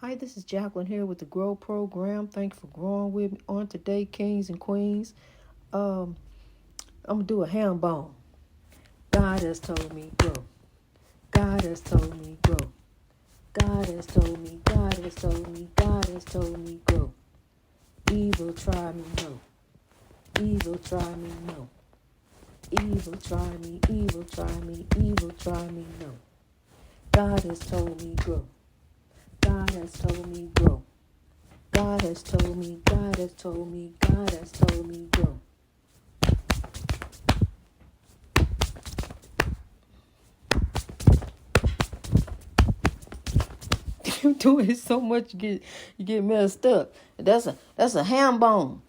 Hi, this is Jacqueline here with the Grow Program. Thank you for growing with me on today, kings and queens. Um, I'm going to do a hambone. God has told me grow. God has told me grow. God has told me, God has told me, God has told me grow. Evil try me, no. Evil try me, no. Evil try me, evil try me, evil try me, no. God has told me grow. God has told me grow. God has told me, God has told me, God has told me grow. You doing so much, you get messed up. That's a hambone.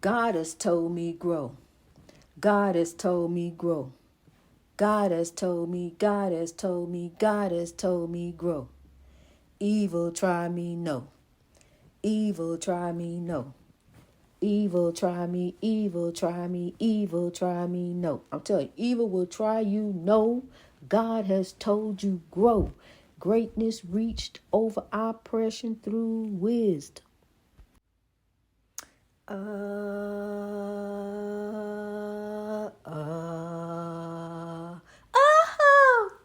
God has told me grow. God has told me grow. God has told me, God has told me, God has told me grow. Evil try me, no. Evil try me, no. Evil try me, evil try me, evil try me, no. I'm telling you, evil will try you, no. God has told you grow. Greatness reached over oppression through wisdom. Uh, oh,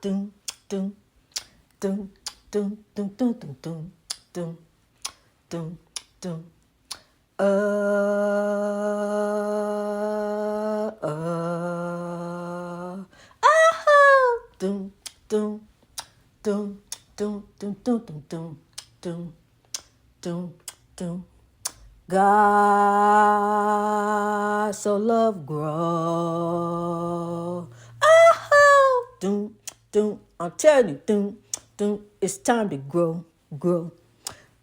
dum, dum, dum, dum, dum, dum, dum, dum, dum, dum, dum. Uh, oh, dum, dum, dum, dum, dum, dum, dum, dum, dum, dum, dum. God so love grow. Oh, doom, doom. I'm telling you, doom, doom. It's time to grow, grow,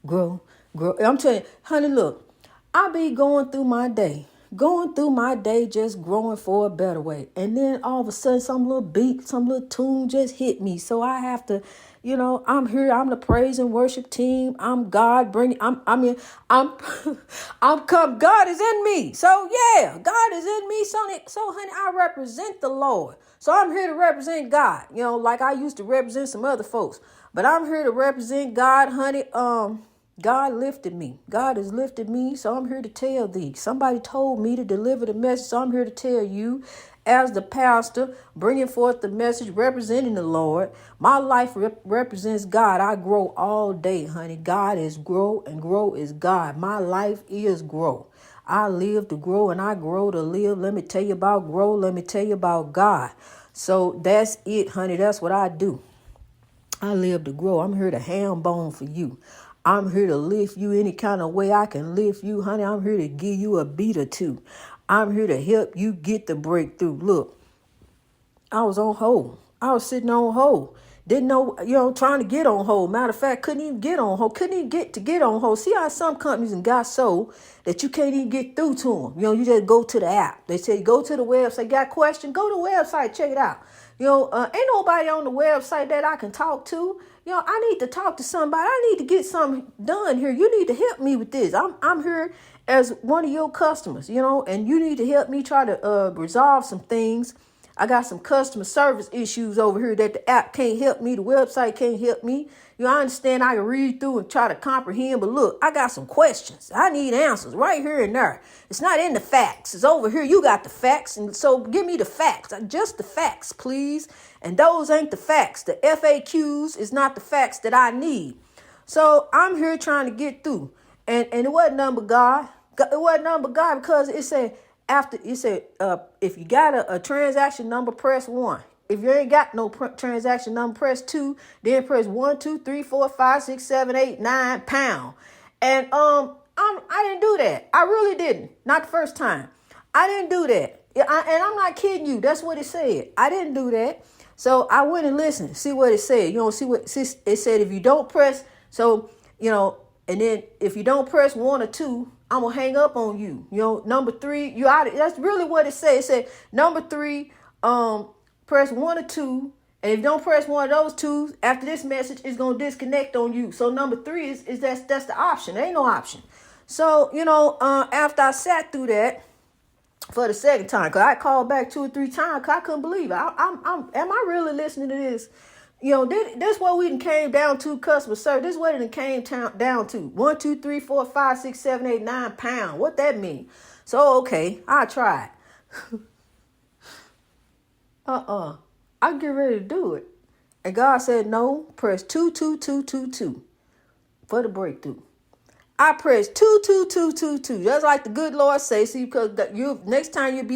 grow, grow. I'm telling you, honey, look, I be going through my day just growing for a better way. And then all of a sudden, some little beat, some little tune just hit me. So I have to, I'm here. I'm the praise and worship team. I'm God bringing, I'm I'm come. God is in me. So yeah, God is in me. So honey, I represent the Lord. So I'm here to represent God, like I used to represent some other folks, but I'm here to represent God, honey. God lifted me. God has lifted me, so I'm here to tell thee. Somebody told me to deliver the message, so I'm here to tell you, as the pastor, bringing forth the message, representing the Lord. My life represents God. I grow all day, honey. God is grow, and grow is God. My life is grow. I live to grow, and I grow to live. Let me tell you about grow. Let me tell you about God. So that's it, honey. That's what I do. I live to grow. I'm here to hambone for you. I'm here to lift you any kind of way I can lift you, honey. I'm here to give you a beat or two. I'm here to help you get the breakthrough. Look, I was on hold. I was sitting on hold. Didn't know, trying to get on hold. Matter of fact, couldn't even get on hold. Couldn't even get on hold. See how some companies and got so that you can't even get through to them. You just go to the app. They say, go to the website. Got a question? Go to the website. Check it out. Ain't nobody on the website that I can talk to. I need to talk to somebody. I need to get something done here. You need to help me with this. I'm here as one of your customers, and you need to help me try to resolve some things. I got some customer service issues over here that the app can't help me. The website can't help me. I understand I can read through and try to comprehend, but look, I got some questions. I need answers right here and there. It's not in the facts. It's over here. You got the facts. And so give me the facts. Just the facts, please. And those ain't the facts. The FAQs is not the facts that I need. So I'm here trying to get through. And it wasn't number God. It wasn't number God because it said, if you got a transaction number, press 1. If you ain't got no transaction number, press 2. Then press 1, 2, 3, 4, 5, 6, 7, 8, 9 pound. And I didn't do that. I really didn't. Not the first time. I didn't do that. And I'm not kidding you. That's what it said. I didn't do that. So I went and listened. See what it said. See what it said. If you don't press, and then if you don't press 1 or 2. I'm going to hang up on you. Number 3, you out. That's really what it said. It said, number 3, press 1 or 2. And if you don't press one of those 2, after this message, it's going to disconnect on you. So number 3 is that's the option. There ain't no option. So, after I sat through that for the second time, because I called back 2 or 3 times, because I couldn't believe it. Am I really listening to this? This what we done came down to customer service. This what it done came down to. 1, 2, 3, 4, 5, 6, 7, 8, 9 pounds. What that mean? So, okay, I tried. I get ready to do it. And God said, no, press 2, 2, 2, 2, 2 for the breakthrough. I press 2, 2, 2, 2, 2. Just like the good Lord say, see, because next time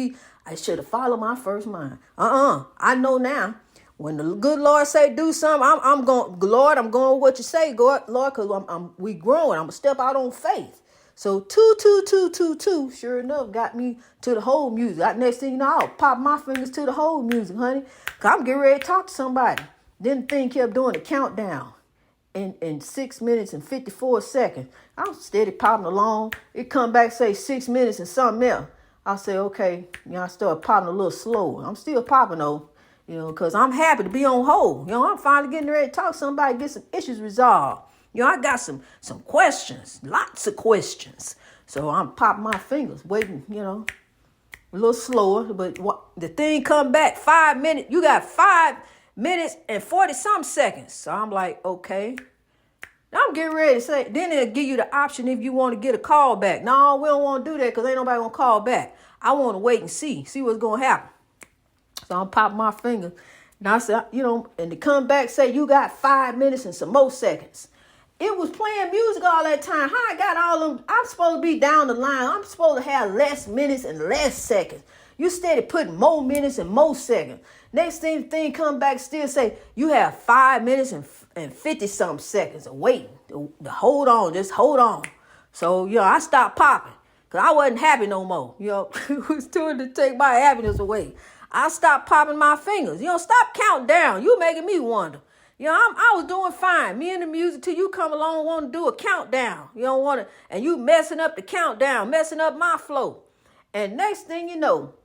I should have followed my first mind. I know now. When the good Lord say do something, I'm going, Lord, I'm going with what you say, God, Lord, because we growing. I'm going to step out on faith. So 2, 2, 2, 2, 2, sure enough, got me to the whole music. Next thing you know, I'll pop my fingers to the whole music, honey. Because I'm getting ready to talk to somebody. Then the thing kept doing the countdown. In 6 minutes and 54 seconds. I'm steady popping along. It come back, say 6 minutes and something else. I say, okay, I start popping a little slower. I'm still popping though, because I'm happy to be on hold. I'm finally getting ready to talk to somebody, get some issues resolved. I got some questions, lots of questions. So I'm popping my fingers, waiting, a little slower. But the thing come back 5 minutes. You got 5 minutes and 40 some seconds. So I'm like, okay. I'm getting ready to say, then it'll give you the option if you want to get a call back. No, we don't want to do that because ain't nobody going to call back. I want to wait and see what's going to happen. So I'm popping my finger. And I said, and to come back, say you got 5 minutes and some more seconds. It was playing music all that time. How I got all them? I'm supposed to be down the line. I'm supposed to have less minutes and less seconds. You steady putting more minutes and more seconds. Next thing come back, still say you have 5 minutes and 50 some seconds of waiting. To hold on, just hold on. So, I stopped popping because I wasn't happy no more. It was trying to take my happiness away. I stopped popping my fingers. Stop counting down. You making me wonder. I was doing fine. Me and the music till you come along want to do a countdown. You don't want to, and you messing up the countdown, messing up my flow. And next thing you know,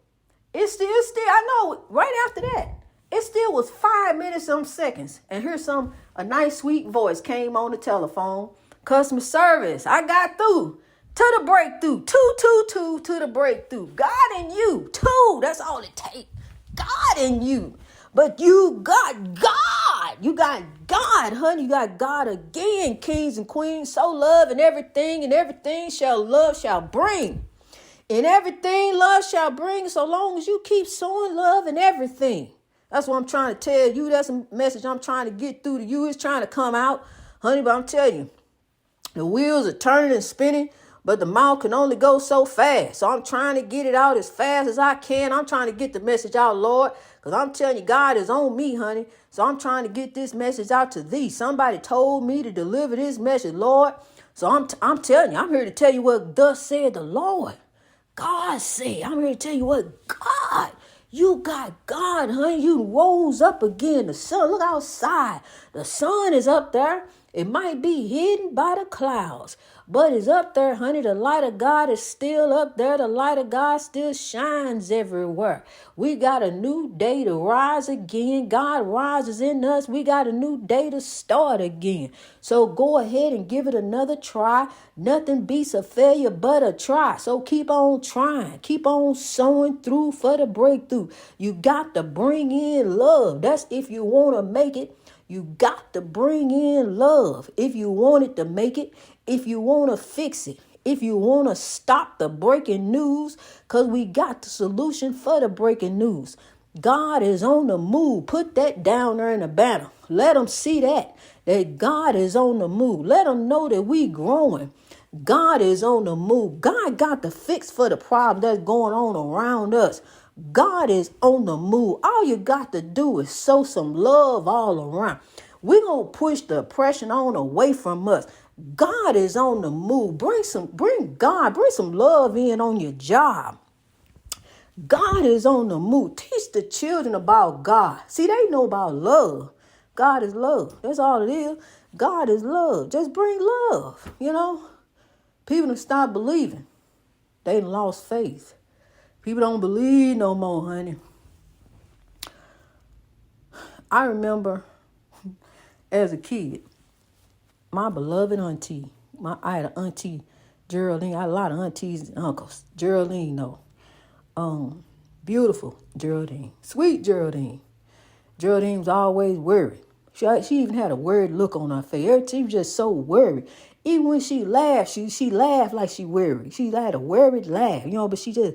it's still, I know right after that, it still was 5 minutes, some seconds. And here's a nice sweet voice came on the telephone. Customer service. I got through to the breakthrough. 2, 2, 2 to the breakthrough. God in you. 2. That's all it takes. God in you. But you got God. You got God, honey. You got God again, kings and queens. Sow love and everything love shall bring. And everything love shall bring, so long as you keep sowing love and everything. That's what I'm trying to tell you. That's a message I'm trying to get through to you. It's trying to come out, honey, but I'm telling you, the wheels are turning and spinning, but the mouth can only go so fast. So I'm trying to get it out as fast as I can. I'm trying to get the message out, Lord, because I'm telling you, God is on me, honey. So I'm trying to get this message out to thee. Somebody told me to deliver this message, Lord. So I'm telling you, I'm here to tell you what thus said the Lord. God said, I'm here to tell you what God, you got God, honey. You rose up again. The sun, look outside. The sun is up there. It might be hidden by the clouds, but it's up there, honey. The light of God is still up there. The light of God still shines everywhere. We got a new day to rise again. God rises in us. We got a new day to start again. So go ahead and give it another try. Nothing beats a failure but a try. So keep on trying. Keep on sowing through for the breakthrough. You got to bring in love. That's if you want to make it. You got to bring in love if you want it to make it, if you want to fix it, if you want to stop the breaking news, because we got the solution for the breaking news. God is on the move. Put that down there in the banner. Let them see that God is on the move. Let them know that we growing. God is on the move. God got the fix for the problem that's going on around us. God is on the move. All you got to do is sow some love all around. We're going to push the oppression on away from us. God is on the move. Bring some love in on your job. God is on the move. Teach the children about God. See, they know about love. God is love. That's all it is. God is love. Just bring love, People have stopped believing. They lost faith. People don't believe no more, honey. I remember as a kid, my beloved auntie, I had an auntie, Geraldine. I had a lot of aunties and uncles. Geraldine, beautiful Geraldine. Sweet Geraldine. Geraldine was always worried. She even had a worried look on her face. She was just so worried. Even when she laughed, she laughed like she worried. She had a worried laugh, but she just,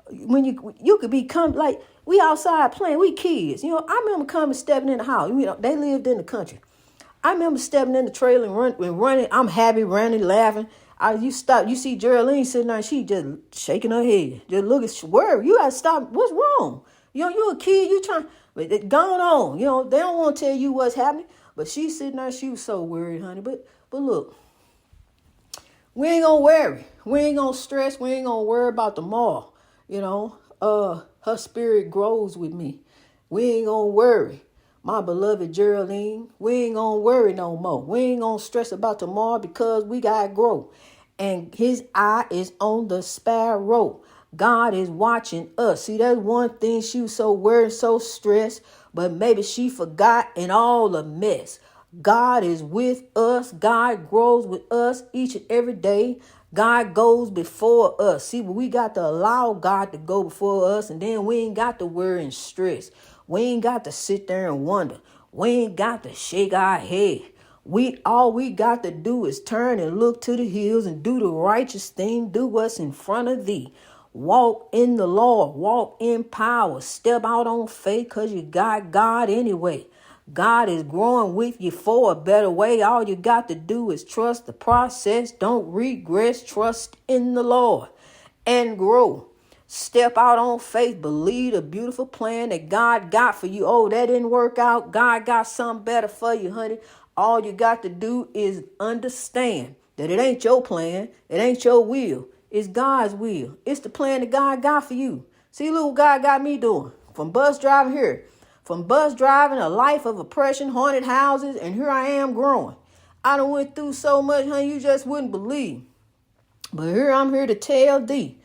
when you could become like, we outside playing, we kids. I remember coming, stepping in the house. They lived in the country. I remember stepping in the trailer and running. I'm happy, running, laughing. You see Geraldine sitting there, she just shaking her head. Just look at worried. You gotta stop. What's wrong? You a kid, you trying, but it gone on. They don't want to tell you what's happening. But she's sitting there, she was so worried, honey. But look, we ain't gonna worry. We ain't gonna stress. We ain't gonna worry about tomorrow. Her spirit grows with me. We ain't gonna worry. My beloved Geraldine, we ain't gonna worry no more. We ain't gonna stress about tomorrow because we gotta grow. And his eye is on the sparrow. God is watching us. See, that's one thing. She was so worried, so stressed, but maybe she forgot in all the mess. God is with us. God grows with us each and every day. God goes before us. See, but we got to allow God to go before us, and then we ain't got to worry and stress. We ain't got to sit there and wonder. We ain't got to shake our head. All we got to do is turn and look to the hills and do the righteous thing. Do what's in front of thee. Walk in the Lord. Walk in power. Step out on faith because you got God anyway. God is growing with you for a better way. All you got to do is trust the process. Don't regress. Trust in the Lord and grow. Step out on faith. Believe the beautiful plan that God got for you. Oh, that didn't work out. God got something better for you, honey. All you got to do is understand that it ain't your plan. It ain't your will. It's God's will. It's the plan that God got for you. See, look what God got me doing. From bus driving here. From bus driving, a life of oppression, haunted houses, and here I am growing. I done went through so much, honey, you just wouldn't believe. But I'm here to tell thee,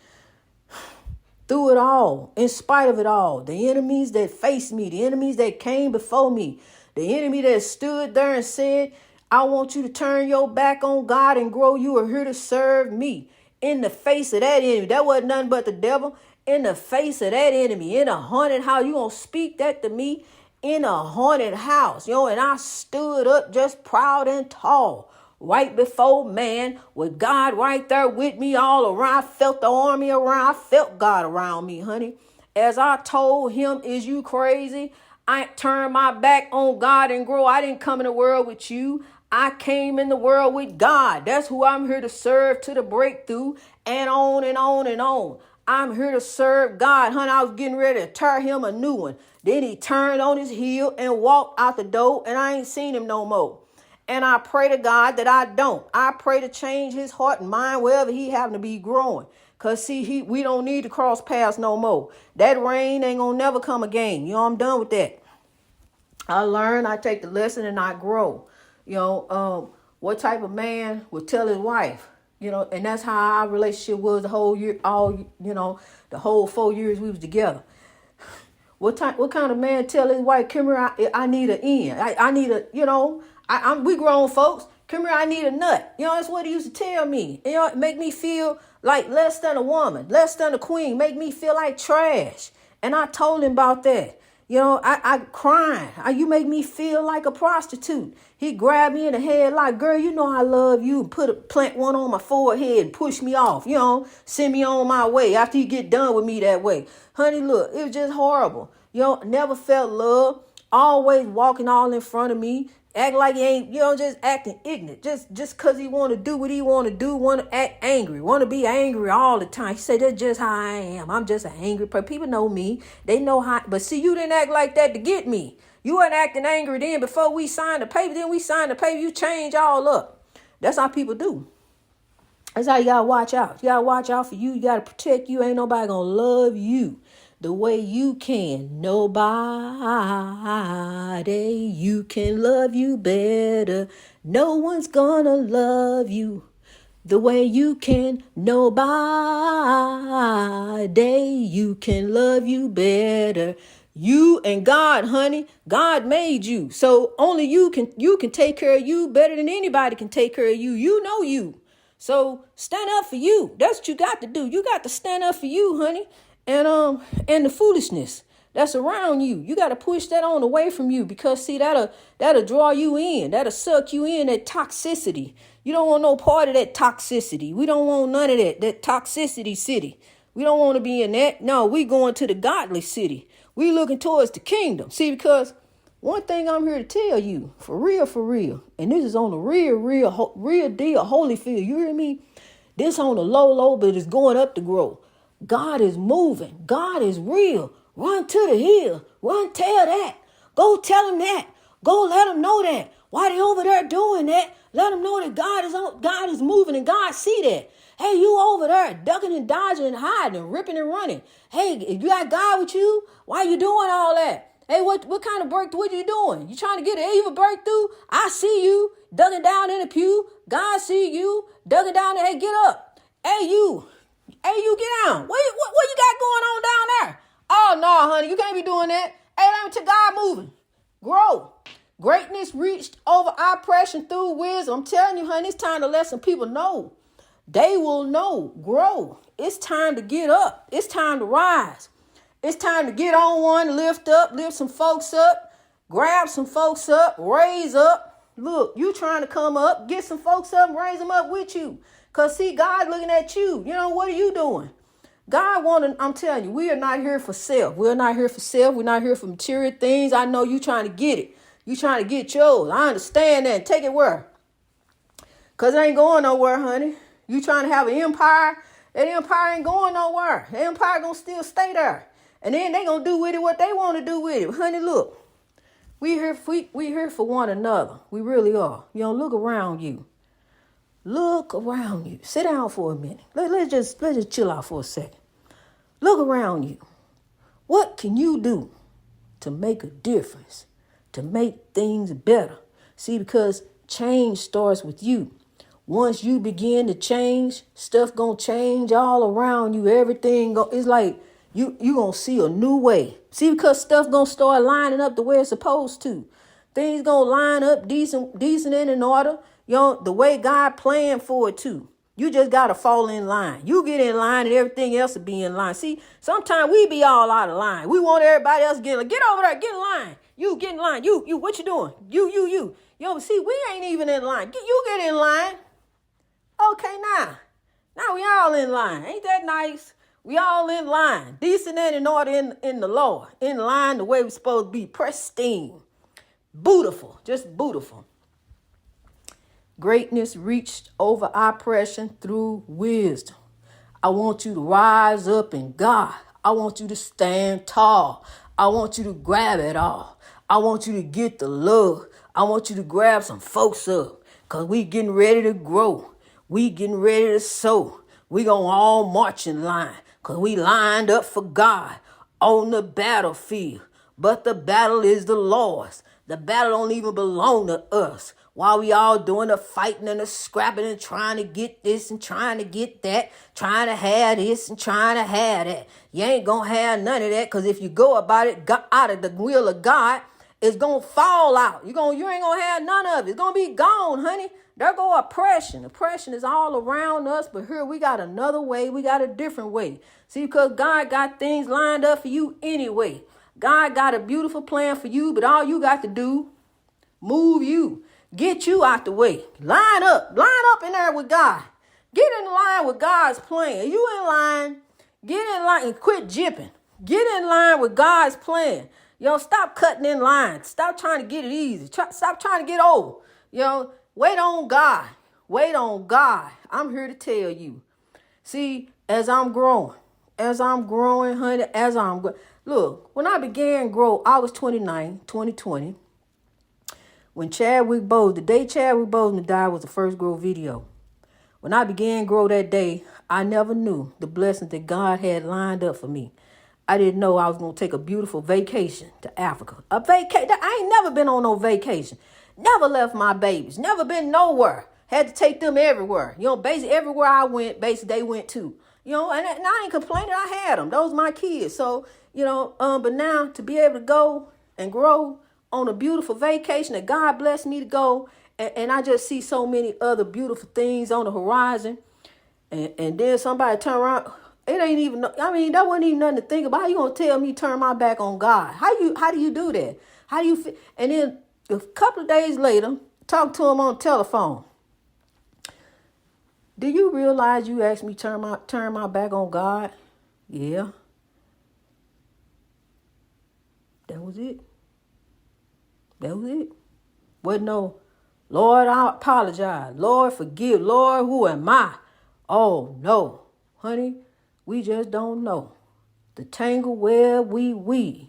through it all, in spite of it all, the enemies that faced me, the enemies that came before me, the enemy that stood there and said, I want you to turn your back on God and grow. You are here to serve me. In the face of that enemy, that wasn't nothing but the devil. In the face of that enemy, in a haunted house, you gonna speak that to me in a haunted house, and I stood up just proud and tall, right before man, with God right there with me all around. I felt the army around. I felt God around me, honey. As I told him, is you crazy? I turned my back on God and grow. I didn't come in the world with you. I came in the world with God. That's who I'm here to serve to the breakthrough, and on and on and on. I'm here to serve God. Honey, I was getting ready to tear him a new one. Then he turned on his heel and walked out the door, and I ain't seen him no more. And I pray to God that I don't. I pray to change his heart and mind wherever he happen to be growing. Because, see, we don't need to cross paths no more. That rain ain't going to never come again. I'm done with that. I learn, I take the lesson, and I grow. What type of man would tell his wife? And that's how our relationship was the whole year, the whole 4 years we was together. What kind of man tell his wife, come here, I need an end. I need we grown folks. Come here, I need a nut. That's what he used to tell me. It make me feel like less than a woman, less than a queen, make me feel like trash. And I told him about that. I crying. You make me feel like a prostitute. He grabbed me in the head like, girl, I love you. And plant one on my forehead and push me off. Send me on my way after you get done with me that way. Honey, look, it was just horrible. Never felt love. Always walking all in front of me. Act like he ain't, just acting ignorant. Just because he want to do what he want to do, want to act angry, want to be angry all the time. He said, that's just how I am. I'm just an angry person. People know me. They know how. But see, you didn't act like that to get me. You weren't acting angry then before we signed the paper. Then we signed the paper. You change all up. That's how people do. That's how you got to watch out. You got to watch out for you. You got to protect you. Ain't nobody going to love you the way you can. Nobody you can love you better. No one's gonna love you the way you can. Nobody you can love you better. You and God, honey. God made you. So only you can take care of you better than anybody can take care of you. You know you. So stand up for you. That's what you got to do. You got to stand up for you, honey. And the foolishness. that's around you. You got to push that on away from you, because see, that'll draw you in. That'll suck you in, that toxicity. You don't want no part of that toxicity. We don't want none of that toxicity city. We don't want to be in that. No, we going to the godly city. We looking towards the kingdom. See, because one thing I'm here to tell you, for real, and this is on the real deal, Holyfield, you hear me? This on the low, but it's going up to grow. God is moving. God is real. Run to the hill. Run, tell that. Go tell him that. Go let him know that. Why they over there doing that? Let them know that God is moving, and God see that. Hey, you over there ducking and dodging and hiding and ripping and running. Hey, if you got God with you, why you doing all that? Hey, what kind of breakthrough? What you doing? You trying to get an evil breakthrough? I see you ducking down in the pew. God see you ducking down there. Hey, get up. Hey, you get down. What you got going on down there? Oh, no, honey, you can't be doing that. Hey, let me to God moving. Grow. Greatness reached over oppression through wisdom. I'm telling you, honey, it's time to let some people know. They will know. Grow. It's time to get up. It's time to rise. It's time to get on one, lift some folks up, grab some folks up, raise up. Look, you trying to come up, get some folks up and raise them up with you. Because, see, God looking at you. You know, what are you doing? I'm telling you, we are not here for self. We're not here for self. We're not here for material things. I know you trying to get it. You trying to get yours. I understand that. Take it where? Because it ain't going nowhere, honey. You trying to have an empire. That empire ain't going nowhere. The empire going to still stay there. And then they going to do with it what they want to do with it. Honey, look. We here for one another. We really are. You know, look around you. Look around you. Sit down for a minute. Let's just chill out for a second. Look around you. What can you do to make a difference? To make things better? See, because change starts with you. Once you begin to change, stuff gonna change all around you. Everything it's like you gonna see a new way. See, because stuff gonna start lining up the way it's supposed to. Things gonna line up decent and in order. You know, the way God planned for it to. You just gotta fall in line. You get in line and everything else will be in line. See, sometimes we be all out of line. We want everybody else to get over there, get in line. You get in line. You, what you doing? You. Yo, see, we ain't even in line. You get in line. Okay, now we all in line. Ain't that nice? We all in line. Decent and in order in the Lord. In line the way we're supposed to be. Pristine. Beautiful. Just beautiful. Greatness reached over oppression through wisdom. I want you to rise up in God. I want you to stand tall. I want you to grab it all. I want you to get the love. I want you to grab some folks up, because we getting ready to grow. We getting ready to sow. We gonna all march in line, because we lined up for God on the battlefield. But the battle is the Lord's. The battle don't even belong to us. While we all doing the fighting and the scrapping and trying to get this and trying to get that, trying to have this and trying to have that. You ain't gonna have none of that, because if you go about it out of the will of God, it's gonna fall out. You ain't gonna have none of it. It's gonna be gone, honey. There go oppression. Oppression is all around us, but here we got another way. We got a different way. See, because God got things lined up for you anyway. God got a beautiful plan for you, but all you got to do, move you. Get you out the way. Line up in there with God. Get in line with God's plan. You in line, get in line and quit jipping. Get in line with God's plan. Stop cutting in line. Stop trying to get it easy. Stop trying to get old. Wait on God. Wait on God. I'm here to tell you. See, as I'm growing, honey, look, when I began to grow, August 29, 2020, when the day Chadwick Boseman died was the first grow video. When I began to grow that day, I never knew the blessings that God had lined up for me. I didn't know I was going to take a beautiful vacation to Africa. I ain't never been on no vacation. Never left my babies. Never been nowhere. Had to take them everywhere. Basically everywhere I went, basically they went too. And I ain't complaining. I had them. Those my kids. So, but now to be able to go and grow on a beautiful vacation that God blessed me to go, and I just see so many other beautiful things on the horizon, and then somebody turn around It ain't even, I mean, that wasn't even nothing to think about. How you gonna tell me turn my back on God? How do you do that? How do you feel? And then a couple of days later, talk to him on the telephone. Do you realize you asked me turn my back on God? Yeah. That was it. That was it. Wasn't no, Lord, I apologize. Lord, forgive. Lord, who am I? Oh, no. Honey, we just don't know. The tangle where we weave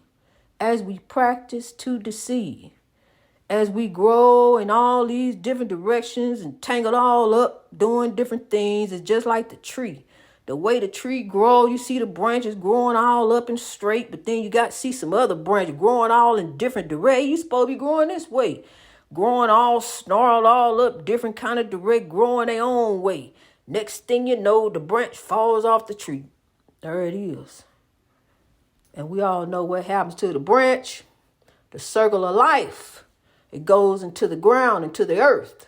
as we practice to deceive. As we grow in all these different directions and tangled all up doing different things, it's just like the tree. The way the tree grows, you see the branches growing all up and straight, but then you got to see some other branches growing all in different directions. You supposed to be growing this way, growing all snarled all up, different kind of direct, growing their own way. Next thing you know, the branch falls off the tree. There it is. And we all know what happens to the branch. The circle of life. It goes into the ground, into the earth.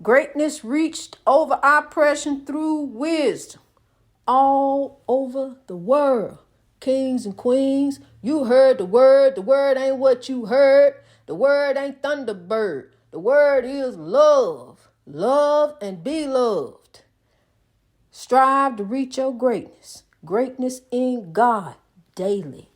Greatness reached over oppression through wisdom. All over the world. Kings and queens, you heard the word. The word ain't what you heard. The word ain't Thunderbird. The word is love. Love and be loved. Strive to reach your greatness. Greatness in God daily.